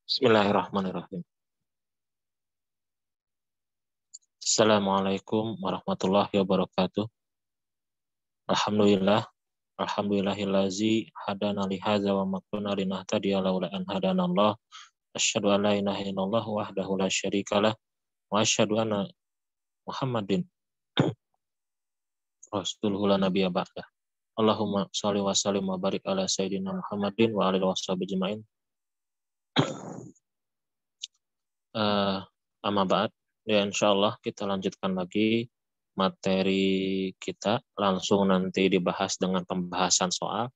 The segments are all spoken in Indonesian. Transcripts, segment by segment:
Bismillahirrahmanirrahim. Assalamualaikum warahmatullahi wabarakatuh. Alhamdulillah, alhamdulillahillazi hadana li hadza wa ma kunna linahtadiya laula an hadanallah. Asyhadu an la ilaha illallah wahdahu la syarikalah wa asyhadu anna Muhammadin rasuluhu la nabiyya ba'dah. Allahumma shalli wa sallim wa barik ala sayyidina Muhammadin wa alihi washabihi ajmain. Amma ba'd. Ya, insyaallah kita lanjutkan lagi materi kita, langsung nanti dibahas dengan pembahasan soal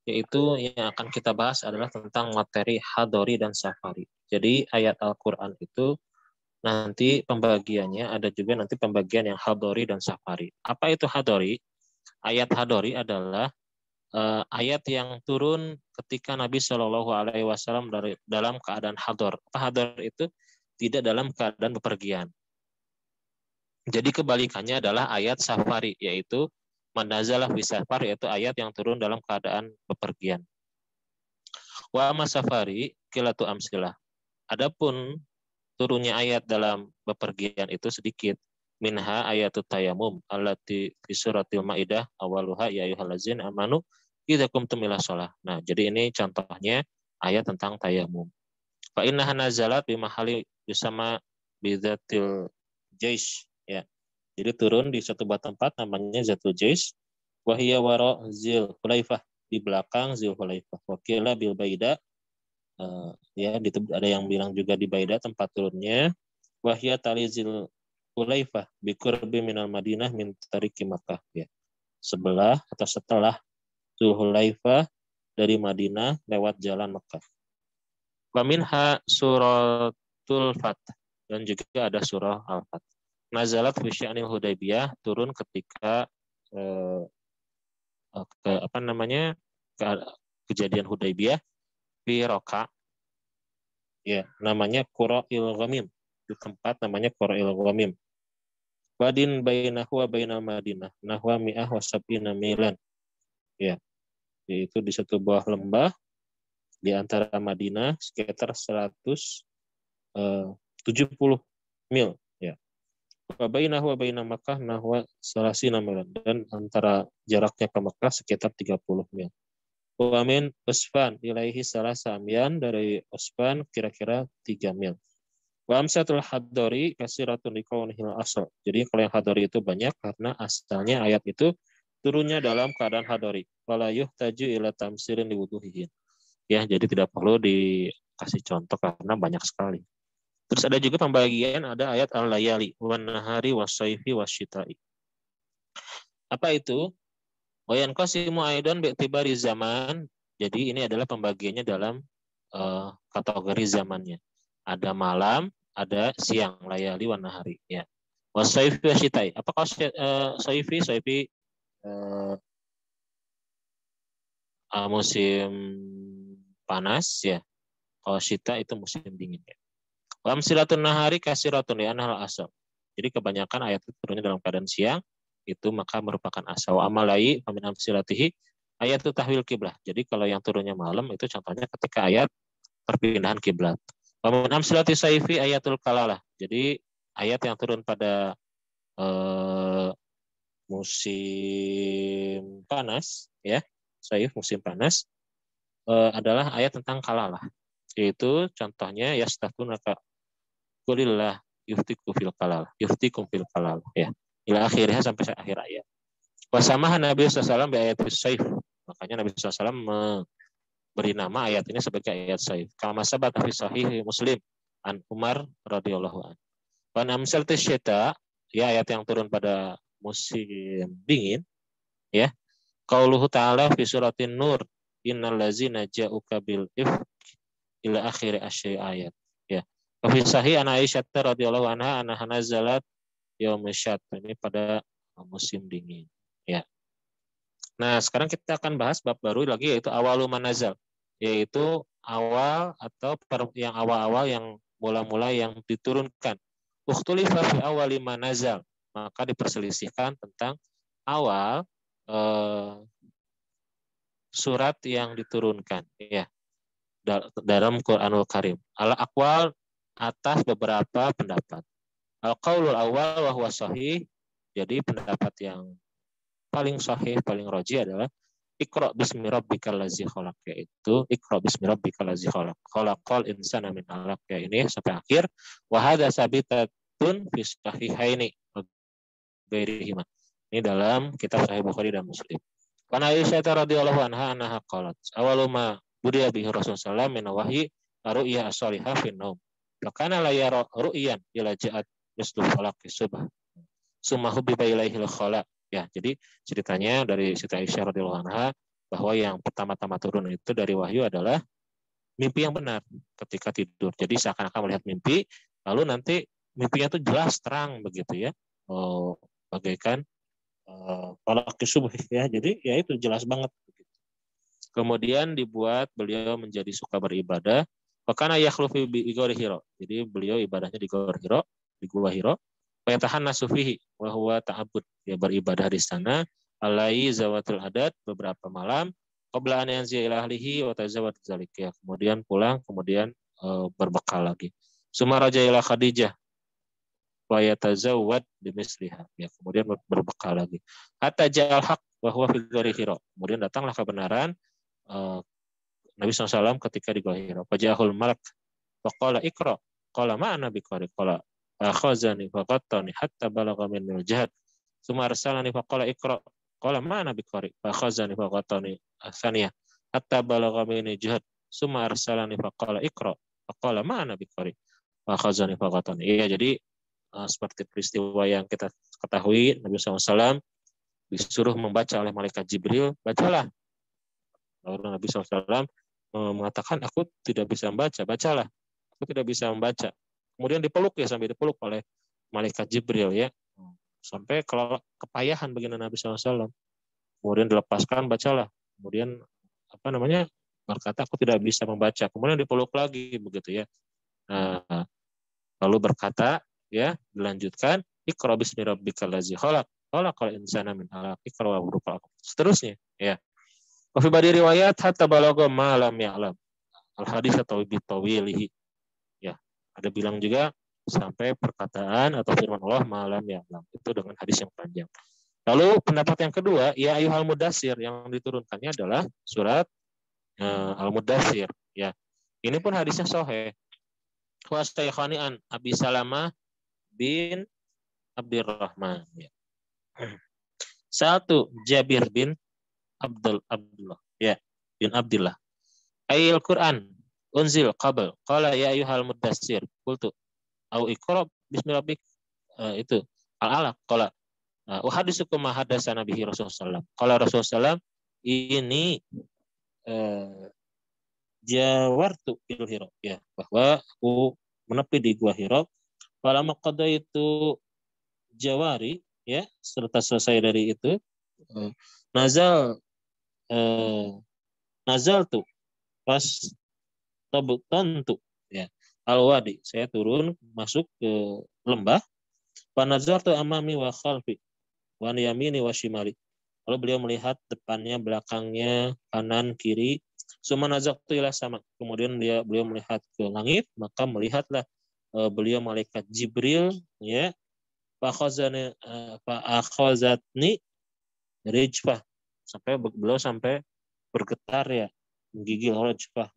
yaitu yang akan kita bahas adalah tentang materi hadori dan safari. Jadi ayat Al-Quran itu nanti pembagiannya ada juga nanti pembagian yang hadori dan safari. Apa itu hadori? Ayat hadori adalah ayat yang turun ketika Nabi Shallallahu Alaihi Wasallam dalam keadaan hador. Hador itu tidak dalam keadaan bepergian. Jadi kebalikannya adalah ayat safari, yaitu manazalah fi safar, yaitu ayat yang turun dalam keadaan bepergian. Wa amma safari kilatu amsilah. Adapun turunnya ayat dalam bepergian itu sedikit. Minha ayatut tayamum allati fi suratil Maidah awaluha ya ayyuhallazina amanu idza qumtum ila shalah. Nah, jadi ini contohnya ayat tentang tayamum. Fa innaha nazalat bi mahali yusama bidzatil jaish, ya. Jadi turun di satu tempat namanya Zatul Jais, wa hiya wara Zil Hulaifah, di belakang Zil Hulaifah. Wa qila bil Baida, ya, ada yang bilang juga di Baida tempat turunnya. Wa hiya tali Zil Hulaifah bi qurbi minal Madinah min tariqi Makkah, ya. Sebelah atau setelah Zulhulaifah dari Madinah lewat jalan Mekah. Wa minha suratul Fath, dan juga ada surah Al-Fath. Nazalat fi sya'nil Hudaybiyah, turun ketika kejadian Hudaybiyah fi Roka, ya, namanya Qura'il Ghamim, di tempat namanya Qura'il Ghamim. Wadin bainahu wa bainal Madinah nahwa mi'ah wa sab'ina milan, ya, yaitu di satu buah lembah di antara Madinah sekitar 170 mil, ya. Wa bainahu wa baina Makkah nahwa salasina milan, dan antara jaraknya ke Makkah sekitar 30 mil. Wa min Usfan ilaihi salasa amyan, dari Usfan kira-kira 3 mil. Wa amsatul hadori kasiratun liqaunihil asal. Jadi kalau yang hadori itu banyak karena asalnya ayat itu turunnya dalam keadaan hadori. Wala yuhtaju ila tamsirin liwuduhihin. Ya, jadi tidak perlu dikasih contoh karena banyak sekali. Terus ada juga pembagian, ada ayat al-layali wan nahari wasaifi wasyita'i. Apa itu? Wa yanqasimu aidan bi'tibari zaman. Jadi ini adalah pembagiannya dalam kategori zamannya. Ada malam, ada siang, layali wan nahari, ya. Wasaifi wasyita'i. Apakah saifi musim panas, ya. Kalau syita itu musim dingin, ya. Wa amsilatun nahari kasiratun li anhal asal. Jadi kebanyakan ayat itu turunnya dalam keadaan siang, itu maka merupakan asal. Wa amalai fa min amsilatihi ayatu tahwil kiblah. Jadi kalau yang turunnya malam itu contohnya ketika ayat perpindahan kiblat. Wa min amsilati saifi ayatul kalalah. Jadi ayat yang turun pada musim panas, ya, saif musim panas, adalah ayat tentang kalalah. Yaitu contohnya yastatunaka qulillah yuftikum fil kalal, ya. Ila akhirnya, sampai akhir ayat. Wasamaha Nabi SAW bi ayat saif. Makanya Nabi SAW memberi nama ayat ini sebagai ayat saif. Kama sabata fi sahih Muslim an Umar radhiyallahu anhu. Wan amsal tasyita, ya, ayat yang turun pada musim dingin, ya. Qauluhu ta'ala fi suratin Nur, innal ladzina ja'uka bil ifk ila akhir asyri ayat, ya. Fi sahih an Aisyah radhiyallahu anha anha nazalat yaum syat, ini pada musim dingin, ya. Nah, sekarang kita akan bahas bab baru lagi, yaitu awalu manazal, yaitu awal atau yang awal-awal, yang mula-mula yang diturunkan. Ukhtulifa fi awali manazal, maka diperselisihkan tentang awal surat yang diturunkan ya dalam Quranul Karim. Al-aqwal atas beberapa pendapat. Al-qaulul awal wa huwa sahih. Jadi pendapat yang paling sahih, paling rajih adalah Iqra bismi rabbikal ladzi khalaq, yaitu Iqra bismi rabbikal ladzi khalaq. Khalaqal insana min 'alaq, ya ini sampai akhir. Wa hadza sabitatun fi sahihaini ghairihima. Ini dalam kitab Sahih Bukhari dan Muslim. Karena Aisyah radhiyallahu anha anha qalat awalu ma budiya bihi Rasulullah min wahyi ru'ya as-salihah fi naum. Lakana la yara ru'yan ila ja'at mislu falaqi subh. Summa hubbiba ilaihi al-khala. Ya, jadi ceritanya dari Siti Aisyah radhiyallahu anha bahwa yang pertama-tama turun itu dari wahyu adalah mimpi yang benar ketika tidur. Jadi seakan-akan melihat mimpi, lalu nanti mimpinya itu jelas terang begitu ya. Bagaikan falaqi subh ya. Jadi ya itu jelas banget begitu. Kemudian dibuat beliau menjadi suka beribadah. Wakana yakhlufu bi Gor Hiro. Jadi beliau ibadahnya di Gor Hiro, di Gua Hiro. Payatahan nasufihi wa huwa ta'abbud, dia beribadah di sana alai zawatul adat beberapa malam qabla an yanzi ila ahlihi wa tazawwad zalik, ya kemudian pulang, kemudian berbekal lagi. Summa raja ila Khadijah wa yatazawwad bimisliha, ya kemudian berbekal lagi. Hatta ja'al haq wa huwa fi Gor Hiro. Kemudian datanglah kebenaran Nabi SAW ketika di Gua Hiro. Faja'ahul malak wa qala iqra qala ma ana biqari qala akhazani faqattani hatta balagha minni al-jahd summa arsalani faqala iqra qala ma ana biqari akhazani faqattani athaniyah hatta balagha minni al-jahd summa arsalani faqala iqra faqala ma ana biqari akhazani faqattani. Iya, jadi seperti peristiwa yang kita ketahui, Nabi SAW disuruh membaca oleh malaikat Jibril, bacalah. Lalu Nabi SAW mengatakan, aku tidak bisa membaca, bacalah. Aku tidak bisa membaca. Kemudian dipeluk ya, sampai dipeluk oleh malaikat Jibril ya, sampai kalau kepayahan baginda Nabi SAW. Kemudian dilepaskan, bacalah. Kemudian berkata aku tidak bisa membaca. Kemudian dipeluk lagi begitu ya. Nah, lalu berkata ya, dilanjutkan Iqra bismi rabbikal ladzi khalaq khalaqal insana min 'alaq Iqra wa rabbukal akram. Seterusnya ya. Wa fi badi riwayat hatta balagha ma lam ya'lam. Al hadis atau bi tawilihi. Ada bilang juga sampai perkataan atau firman Allah malam ya, itu dengan hadis yang panjang. Lalu pendapat yang kedua, ya ayyuhal mudassir, yang diturunkannya adalah surat Al-Mudassir ya. Ini pun hadisnya sahih. Wa saykhani an Abi Salamah bin Abdurrahman ya. Satu Jabir bin Abdullah ya, bin Abdullah. Ayil Quran unzil qabl qala ya ayyuhal mudassir qultu au iqra bismi rabbik, itu al-alaq qala wa hadithukum ma hadatsana bihi Rasulullah qala Rasulullah ini jawartu bil Hira, ya bahwa aku menepi di Gua Hira. Falamma qadaitu jawari, ya serta selesai dari itu nazal tuh pas tabtantu ya al-wadi, saya turun masuk ke lembah. Panazartu amami wa khalfi wa yamini wa shimali. Lalu beliau melihat depannya, belakangnya, kanan, kiri. Summa nazartu ila sama. Kemudian beliau melihat ke langit, maka melihatlah beliau malaikat Jibril ya. Fa akhazatni rijfah. Beliau sampai bergetar ya, menggigil rijfah.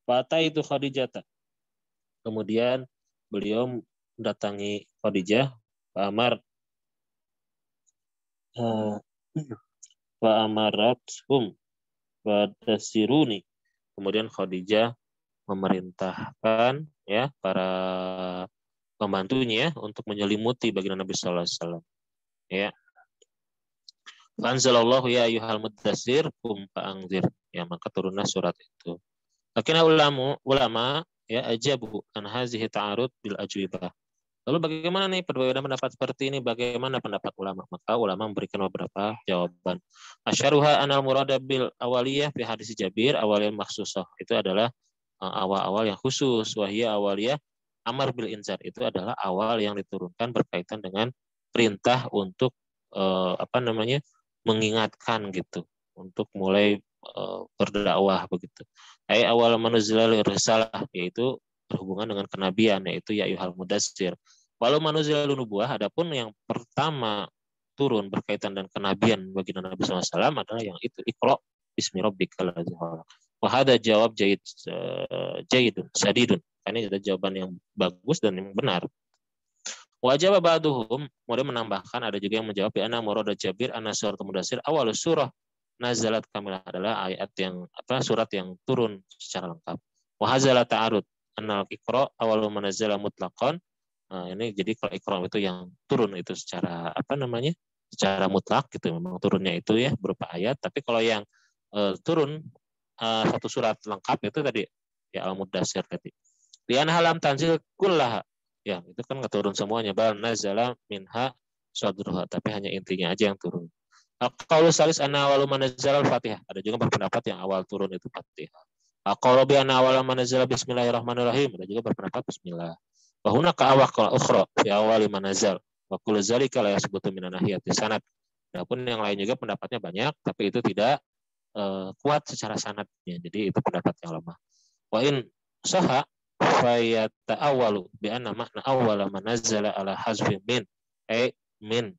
Fata itu Khadijah. Kemudian beliau mendatangi Khadijah. Fa'amarathum fadasiruni. Kemudian Khadijah memerintahkan ya para pembantunya untuk menyelimuti baginda Nabi sallallahu alaihi wasallam. Ya. Anzalallahu ya ayyuhal mudatsir qum fa'anzir. Ya, maka turunlah surat itu. Akhirnya ulama ya ajabu an hazihi ta'arud bil ajwibah. Lalu bagaimana nih perbedaan pendapat seperti ini? Bagaimana pendapat ulama? Maka ulama memberikan beberapa jawaban. Asyaruha anal murada bil awaliyah fi hadis Jabir awaliyah maksusah. Itu adalah awal-awal yang khusus. Wahiyah awaliyah amar bil inzar. Itu adalah awal yang diturunkan berkaitan dengan perintah untuk mengingatkan gitu. Untuk mulai berdakwah begitu. Ai awal manuzilal risalah, yaitu berhubungan dengan kenabian, yaitu ya ayyuhal mudatsir. Walau manuzilal nubuwah, adapun yang pertama turun berkaitan dengan kenabian bagi Nabi SAW adalah yang itu, Iqra bismi rabbikal ladzi khalaq. Wa hada jawab jayyidun sadidun. Ini ada jawaban yang bagus dan yang benar. Wajib ba'duhum, kemudian menambahkan, ada juga yang menjawab bi anna murad Jabir anna surat mudatsir awal surah nazalat kamilah, adalah ayat yang surat yang turun secara lengkap. Wa hazala ta'arud annal iqra awalu manazala mutlaqan. Nah, ini jadi kalau iqra itu yang turun itu secara secara mutlak gitu, memang turunnya itu ya berupa ayat. Tapi kalau yang turun satu surat lengkap itu tadi ya al-mudatsir tadi. Lian halam tanzil kullaha. Ya, itu kan nggak turun semuanya. Bal nazala minha sadruha, tapi hanya intinya aja yang turun. Kalau salis anna awalu manazala al-Fatihah. Ada juga berpendapat yang awal turun itu Fatihah. Kalau bi anna awal manazala bismillahirrahmanirrahim. Ada juga berpendapat bismillah. Wa hunaka awaqal ukhra fi awali manazal. Wa kullu zalika la yasbutu min nahiyati sanad. Adapun yang lain juga pendapatnya banyak, tapi itu tidak kuat secara sanadnya. Jadi itu pendapat yang lemah. Wa in sahha fayata'awalu bi anna makna awwala manazzala ala hazfi min min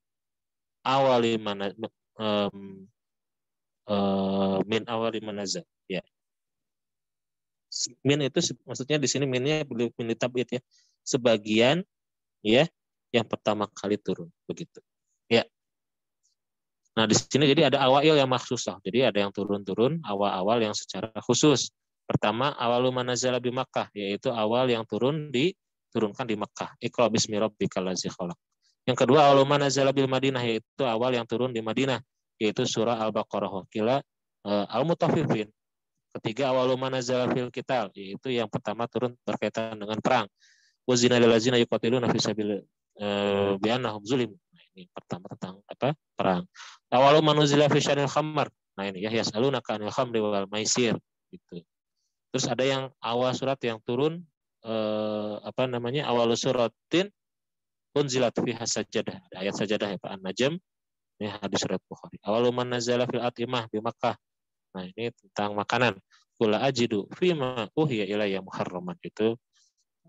awali min awali manazal ya. Min itu maksudnya di sini minnya min tabit ya, sebagian ya yang pertama kali turun begitu ya. Nah di sini jadi ada awail yang maksusah, jadi ada yang turun-turun awal-awal yang secara khusus. Pertama, awalu manazala bi Makkah, yaitu awal yang diturunkan di Makkah. Iqra bismi rabbikal ladzi khalaq. Yang kedua, awalu manazala bil Madinah, yaitu awal yang turun di Madinah, yaitu surah Al-Baqarah wa qila Al-Mutaffifin. Ketiga, awalu manazala fil qital, yaitu yang pertama turun berkaitan dengan perang. Wa zina lil ladzina yuqatiluna fi sabil bi annahum zulim. Nah, ini pertama tentang perang. Awalu manuzila fi syanil khamar. Nah, ini ya yasalunaka anil khamri wal maisir gitu. Terus ada yang awal surat yang turun awal suratin unzilat fiha sajadah. Ada ayat sajadah ya Pak An-Najm. Ini hadis surat Bukhari. Awalu man nazala fil atimah bi Makkah. Nah, ini tentang makanan. Qul ajidu fima uhiya ilayya muharraman, itu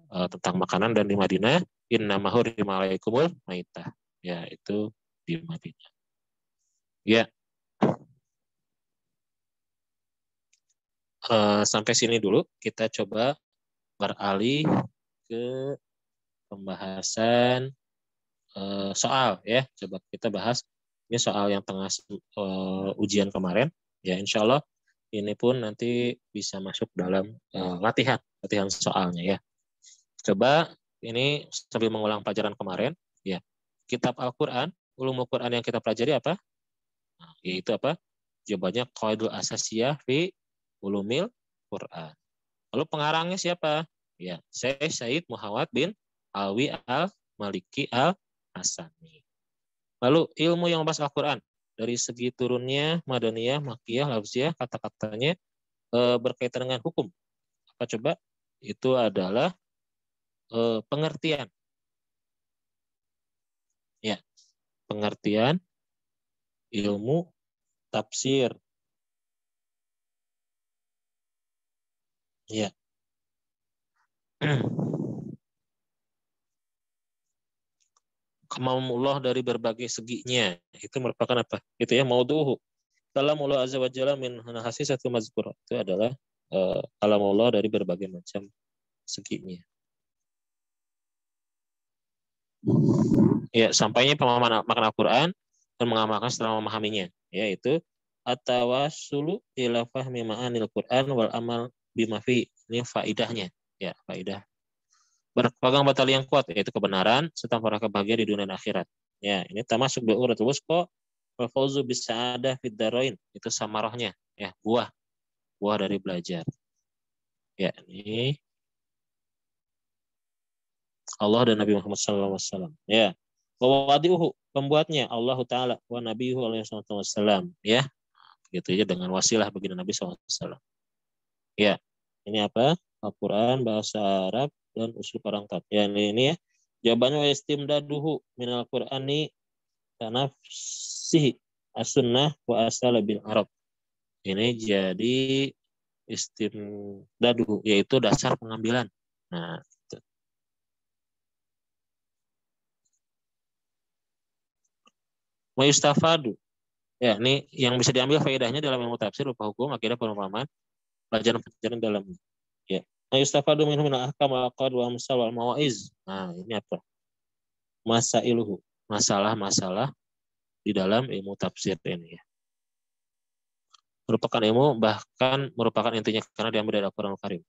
tentang makanan, dan di Madinah innama hurrima alaikumul maitah. Ya, itu di Madinah. Ya. Sampai sini dulu, kita coba beralih ke pembahasan soal ya. Coba kita bahas ini soal yang tengah ujian kemarin ya. Insya Allah ini pun nanti bisa masuk dalam latihan soalnya ya. Coba ini sambil mengulang pelajaran kemarin ya. Kitab Al-Quran, ulumul Quran yang kita pelajari apa? Nah, yaitu apa? Jawabannya qaidul asasiyah fi ulumil Quran. Lalu pengarangnya siapa? Ya, Syekh Said Muhammad bin Alwi Al-Maliki Al-Hasani. Lalu ilmu yang membahas Al-Quran dari segi turunnya, madaniyah, makiyah, lafziyah, kata-katanya berkaitan dengan hukum. Apa coba? Itu adalah pengertian. Ya, pengertian ilmu tafsir. Ya. Kemamullah dari berbagai seginya, itu merupakan apa? Itu ya maudhu'u. Kalamullah azza wa jalla min hasisatu mazkur. Itu adalah kalamullah dari berbagai macam seginya. Ya, sampainya pemahaman makna Al-Quran dan mengamalkan setelah memahaminya, yaitu at-tawassulu ila fahmi ma'anil Quran wal amal bima fi. Ini faidahnya, ya, faidah. Berpegang batal yang kuat, yaitu kebenaran serta para kebahagiaan di dunia dan akhirat. Ya, ini termasuk bi'uratul wusqa wal fawzu bisa'adah fid darain. Itu samarahnya, ya, buah dari belajar. Ya, ini Allah dan Nabi Muhammad SAW. Ya, wadiuhu, pembuatnya Allah Taala wa Nabiyuhu alaihi wasallam. Ya, gitu ya, dengan wasilah bagi Nabi SAW. Ya, ini apa? Al-Quran, bahasa Arab, dan usul orang tat. Ya, ini ya. Jawabannya istimdaduhu minal Qur'ani tanafsihi as-sunnah wa asala bil Arab. Ini jadi istimdadu, yaitu dasar pengambilan. Nah, itu. Wa yustafadu. Ya, ini yang bisa diambil faedahnya dalam ilmu tafsir, rupa hukum, akidah, perumpamaan, pelajaran-pelajaran dalamnya. Ya. Wa yustafadu minhu min ahkam wal aqad wa amsal wal mawaiz. Nah, ini apa? Masailuhu. Masalah-masalah di dalam ilmu tafsir ini ya. Merupakan ilmu, bahkan merupakan intinya karena diambil dari Al-Qur'anul Karim.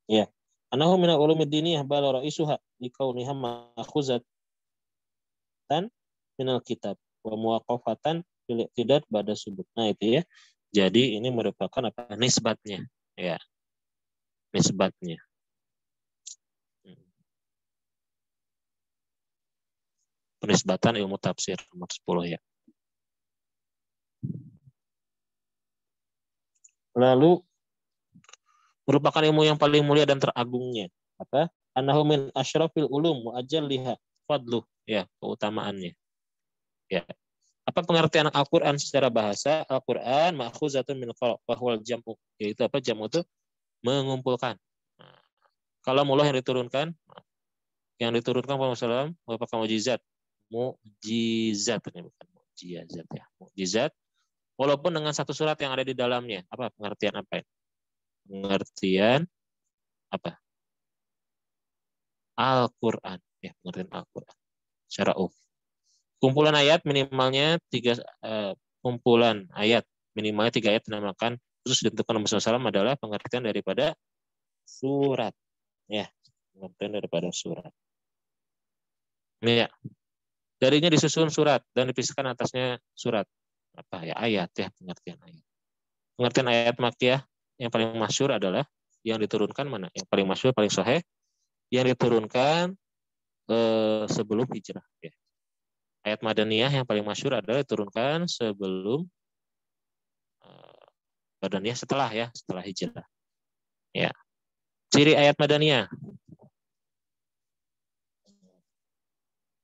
Ya. Anahu min ulumid diniyah bal ra'isuha likauniha ma'khuzatan minal kitab wa muwaqafatan fil iqtidad pada subut. Nah, itu ya. Jadi ini merupakan apa? Nisbatnya. Ya. Nisbatnya. Penisbatan ilmu tafsir nomor 10 ya. Lalu merupakan ilmu yang paling mulia dan teragungnya. Apa? Annahu min asyrafil ulum wa ajalliha fadluh. Ya, keutamaannya. Ya. Apa pengertian Al-Qur'an secara bahasa? Al-Qur'an ma'khuzatun min khalq wa huwal jam'u. Yaitu apa? Jam'u itu mengumpulkan. Nah, kalau mullah yang diturunkan Muhammad SAW merupakan mukjizat. Mukjizat ini bukan mukjizat ya. Mukjizat walaupun dengan satu surat yang ada di dalamnya. Apa pengertian apa ini? Pengertian apa? Al-Qur'an. Ya, pengertian Al-Qur'an. Secara kumpulan ayat minimalnya kumpulan ayat minimalnya 3 ayat dinamakan terus ditentukan Muhammad SAW adalah pengertian daripada surat. Ya, pengertian daripada surat. Ya. Darinya disusun surat dan dipisahkan atasnya surat. Apa ya? Ayat ya, pengertian ayat. Pengertian ayat Makkiyah yang paling masyhur adalah yang diturunkan mana? Yang paling masyhur, paling sahih yang diturunkan sebelum hijrah ya. Ayat Madaniyah yang paling masyhur adalah diturunkan sebelum Madaniyah setelah hijrah. Ya. Ciri ayat Madaniyah.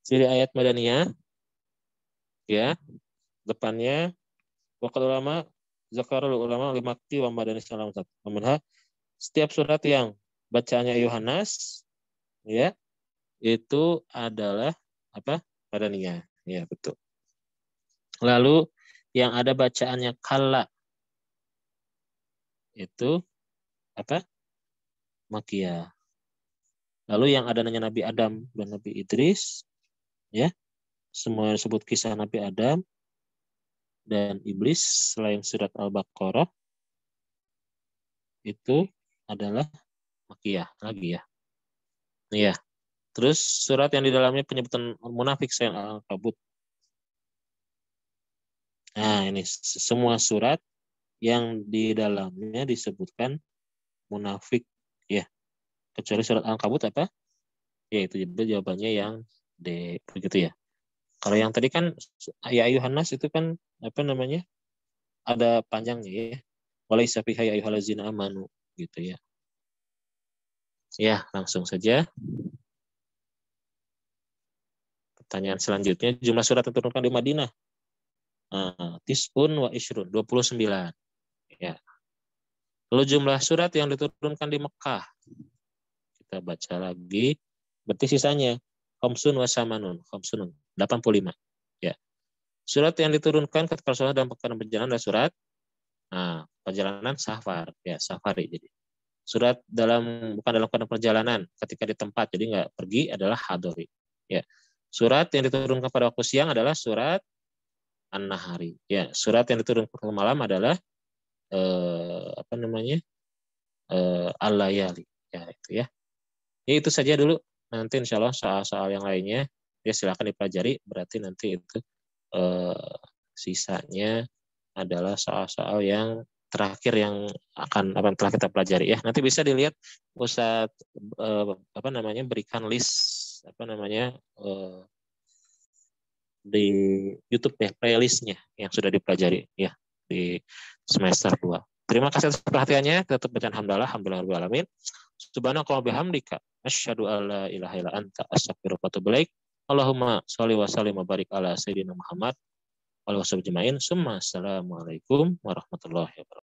Ciri ayat Madaniyah ya, depannya waqal ulama zakarul ulama limakti wa madani salam satu. Setiap surat yang bacaannya Yohanes ya, itu adalah apa? Madaniyah. Ya, betul. Lalu yang ada bacaannya kalla itu apa? Makkiyah. Lalu yang ada nanya Nabi Adam dan Nabi Idris ya, semua yang disebut kisah Nabi Adam dan iblis selain surat Al-Baqarah itu adalah Makkiyah lagi ya. Iya. Terus surat yang di dalamnya penyebutan munafik selain Al-Ankabut. Nah, ini semua surat yang di dalamnya disebutkan munafik ya. Kecuali surat Al-Ankabut apa? Ya itu jawabannya yang D begitu ya. Kalau yang tadi kan ya ayuhan nas itu kan apa namanya? Ada panjangnya ya. Walaisa fiha ya ayyuhallazina amanu gitu ya. Ya, langsung saja. Pertanyaan selanjutnya, jumlah surat yang diturunkan di Madinah. Tis'un wa ishrun, 29. Ya. Lalu jumlah surat yang diturunkan di Mekah. Kita baca lagi. Berarti sisanya khamsun wa samanun, khamsun 85. Ya. Surat yang diturunkan ketika Rasulullah dalam perjalanan adalah surat perjalanan safar, ya safari jadi. Surat bukan dalam keadaan perjalanan, ketika di tempat, jadi nggak pergi adalah hadori. Ya. Surat yang diturunkan pada waktu siang adalah surat An-Nahari. Ya, surat yang diturunkan pada malam adalah Al-Layali. Ya, itu ya. Ya, itu saja dulu. Nanti insya Allah soal-soal yang lainnya ya silakan dipelajari. Berarti nanti itu sisanya adalah soal-soal yang terakhir yang telah kita pelajari ya. Nanti bisa dilihat Ustadz berikan list di YouTube ya, playlistnya yang sudah dipelajari ya di semester 2. Terima kasih atas perhatiannya. Tetap bacaan alhamdulillah alamin. Subhanakallahumma bihamdika asyhadu an la ilaha illa anta astaghfiruka wa atubu ilaik. Allahumma shalli wa sallim wa barik ala sayyidina Muhammad Assalamualaikum warahmatullahi wabarakatuh.